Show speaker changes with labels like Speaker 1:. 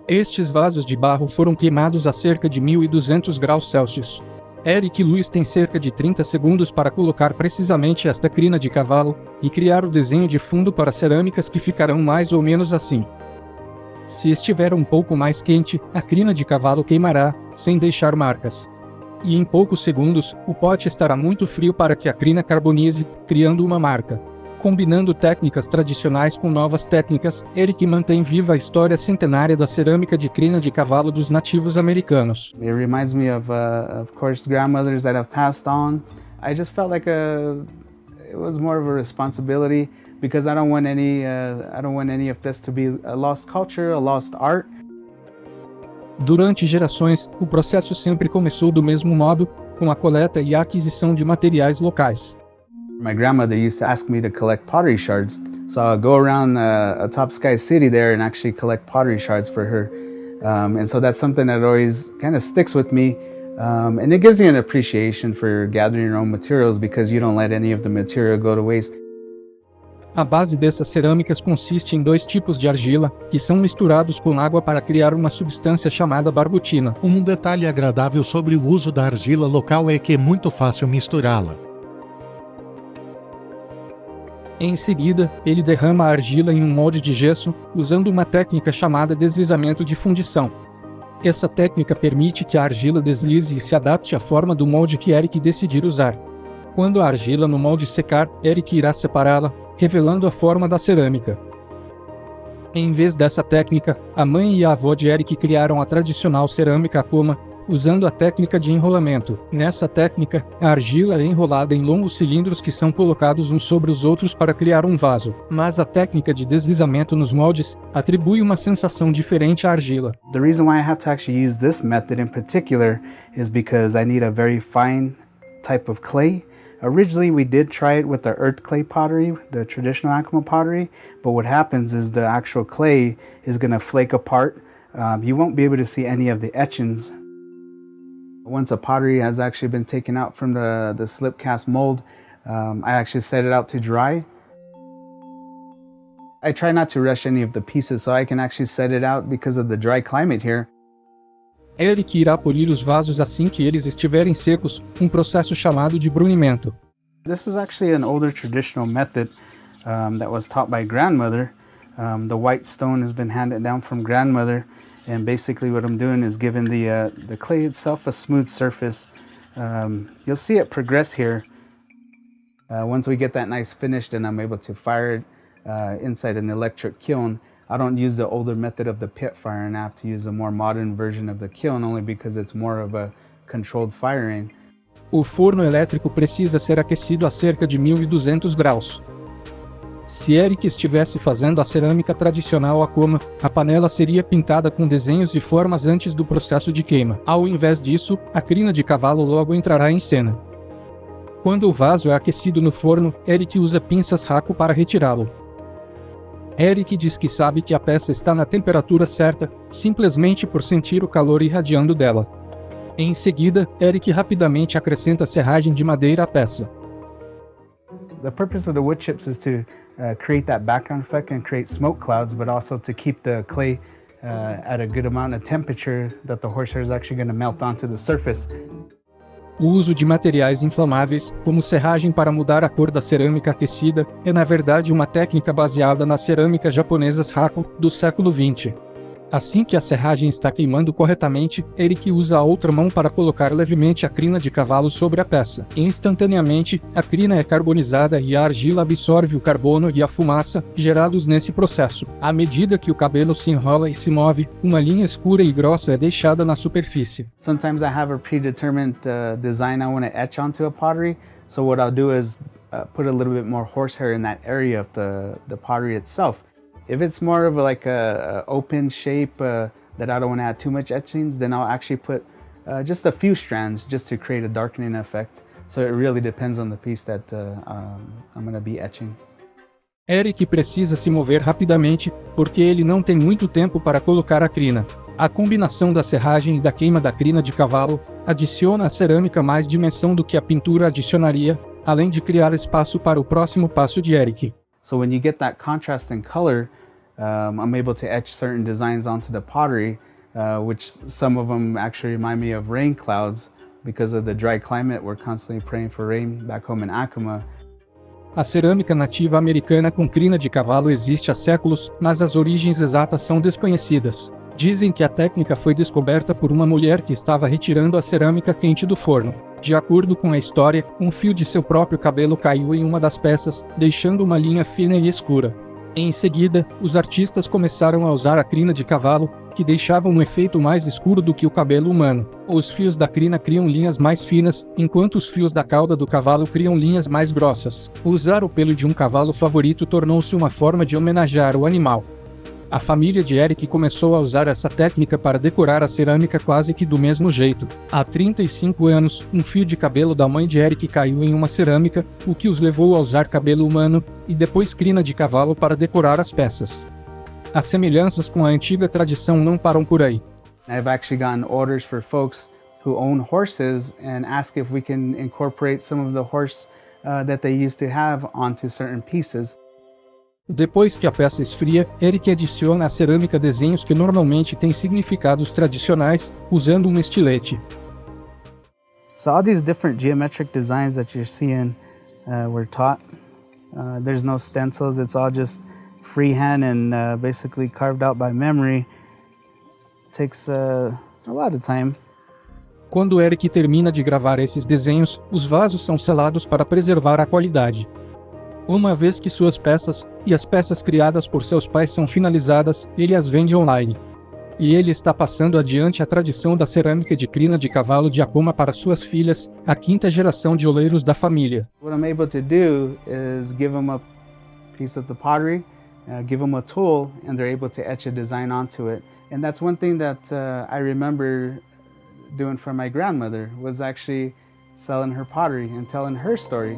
Speaker 1: Estes vasos de barro foram queimados a cerca de 1200 graus Celsius. Eric Lewis tem cerca de 30 segundos para colocar precisamente esta crina de cavalo e criar o desenho de fundo para cerâmicas que ficarão mais ou menos assim. Se estiver um pouco mais quente, a crina de cavalo queimará, sem deixar marcas. E em poucos segundos, o pote estará muito frio para que a crina carbonize, criando uma marca. Combinando técnicas tradicionais com novas técnicas, Eric mantém viva a história centenária da cerâmica de crina de cavalo dos nativos americanos.
Speaker 2: It reminds me of course, grandmothers that have passed on. I just felt like it was more of a responsibility because I don't want any of this to be a lost culture, a lost art.
Speaker 1: Durante gerações, o processo sempre começou do mesmo modo, com a coleta e a aquisição de materiais locais.
Speaker 2: My grandmother used to ask me to collect pottery shards, so I'll go around a Top Sky city there and actually collect pottery shards for her. And so that's something that always kind of sticks with me. And it gives you an appreciation for gathering your own materials because you don't let any of the material go to waste.
Speaker 1: A base dessas cerâmicas consiste em dois tipos de argila, que são misturados com água para criar uma substância chamada barbutina.
Speaker 3: Um detalhe agradável sobre o uso da argila local é que é muito fácil misturá-la.
Speaker 1: Em seguida, ele derrama a argila em um molde de gesso, usando uma técnica chamada deslizamento de fundição. Essa técnica permite que a argila deslize e se adapte à forma do molde que Eric decidir usar. Quando a argila no molde secar, Eric irá separá-la, revelando a forma da cerâmica. Em vez dessa técnica, a mãe e a avó de Eric criaram a tradicional cerâmica Akoma, usando a técnica de enrolamento. Nessa técnica, a argila é enrolada em longos cilindros que são colocados uns sobre os outros para criar um vaso. Mas a técnica de deslizamento nos moldes atribui uma sensação diferente à argila.
Speaker 2: The reason why I have to actually use this method in particular is because I need a very fine type of clay. Originally, we did try it with the earth clay pottery, the traditional Akoma pottery, but what happens is the actual clay is going to flake apart. You won't be able to see any of the etchings. Once a pottery has actually been taken out from the slip cast mold, I actually set it out to dry. I try not to rush any of the pieces so I can actually set it out because of the dry climate here.
Speaker 1: Eric irá polir os vasos assim que eles estiverem secos, um processo chamado de brunimento.
Speaker 2: This is actually an older traditional method that was taught by grandmother. The white stone has been handed down from grandmother, and basically what I'm doing is giving the clay itself a smooth surface. You'll see it progress here. Once we get that nice finish, then I'm able to fire it inside an electric kiln. I don't use the older method of the pit firing. I have to use a more modern version of the kiln only because it's more of a controlled firing.
Speaker 1: O forno elétrico precisa ser aquecido a cerca de 1200 graus. Se Eric estivesse fazendo a cerâmica tradicional Akoma, a panela seria pintada com desenhos e formas antes do processo de queima. Ao invés disso, a crina de cavalo logo entrará em cena. Quando o vaso é aquecido no forno, Eric usa pinças Raco para retirá-lo. Eric diz que sabe que a peça está na temperatura certa, simplesmente por sentir o calor irradiando dela. Em seguida, Eric rapidamente acrescenta a serragem de madeira à peça.
Speaker 2: The purpose of the wood chips is to create that background effect and create smoke clouds, but also to keep the clay at a good amount of temperature that the horsehair is actually going to melt onto the surface.
Speaker 1: O uso de materiais inflamáveis, como serragem para mudar a cor da cerâmica aquecida, é na verdade uma técnica baseada nas cerâmicas japonesas Raco, do século XX. Assim que a serragem está queimando corretamente, Eric usa a outra mão para colocar levemente a crina de cavalo sobre a peça. Instantaneamente, a crina é carbonizada e a argila absorve o carbono e a fumaça, gerados nesse processo. À medida que o cabelo se enrola e se move, uma linha escura e grossa é deixada na superfície.
Speaker 2: Sometimes I have a predetermined design I want to etch onto a pottery, so what I'll do is put a little bit more horsehair in that area of the pottery itself. If it's more of like a open shape that I don't want to add too much etchings, then I'll actually put just a few strands just to create a darkening effect. So it really depends on the piece that I'm going to be etching.
Speaker 1: Eric precisa se mover rapidamente, porque ele não tem muito tempo para colocar a crina. A combinação da serragem e da queima da crina de cavalo adiciona à cerâmica mais dimensão do que a pintura adicionaria, além de criar espaço para o próximo passo de Eric.
Speaker 2: So when you get that contrast in color, I'm able to etch certain designs onto the pottery, which some of them actually remind me of rain clouds. Because of the dry climate, we're constantly praying for rain back home in Acoma.
Speaker 1: A cerâmica nativa americana com crina de cavalo existe há séculos, mas as origens exatas são desconhecidas. Dizem que a técnica foi descoberta por uma mulher que estava retirando a cerâmica quente do forno. De acordo com a história, um fio de seu próprio cabelo caiu em uma das peças, deixando uma linha fina e escura. Em seguida, os artistas começaram a usar a crina de cavalo, que deixava um efeito mais escuro do que o cabelo humano. Os fios da crina criam linhas mais finas, enquanto os fios da cauda do cavalo criam linhas mais grossas. Usar o pelo de um cavalo favorito tornou-se uma forma de homenagear o animal. A família de Eric começou a usar essa técnica para decorar a cerâmica quase que do mesmo jeito. Há 35 anos, um fio de cabelo da mãe de Eric caiu em uma cerâmica, o que os levou a usar cabelo humano, e depois crina de cavalo para decorar as peças. As semelhanças com a antiga tradição não param por aí.
Speaker 2: I've actually gotten orders for folks who own horses and ask if we can incorporate some of the horse that they used to have onto certain pieces.
Speaker 1: Depois que a peça esfria, Eric adiciona à cerâmica desenhos que normalmente têm significados tradicionais, usando um estilete.
Speaker 2: So all these different geometric designs that you're seeing were taught. There's no stencils, it's all just freehand and basically carved out by memory. It takes a lot of time.
Speaker 1: Quando Eric termina de gravar esses desenhos, os vasos são selados para preservar a qualidade. Uma vez que suas peças, e as peças criadas por seus pais são finalizadas, ele as vende online. E ele está passando adiante a tradição da cerâmica de crina de cavalo de Acoma para suas filhas, a quinta geração de oleiros da família.
Speaker 2: What I'm able to do is give them a piece of the pottery, give them a tool, and they're able to etch a design onto it. And that's one thing that I remember doing for my grandmother, was actually selling her pottery and telling her story.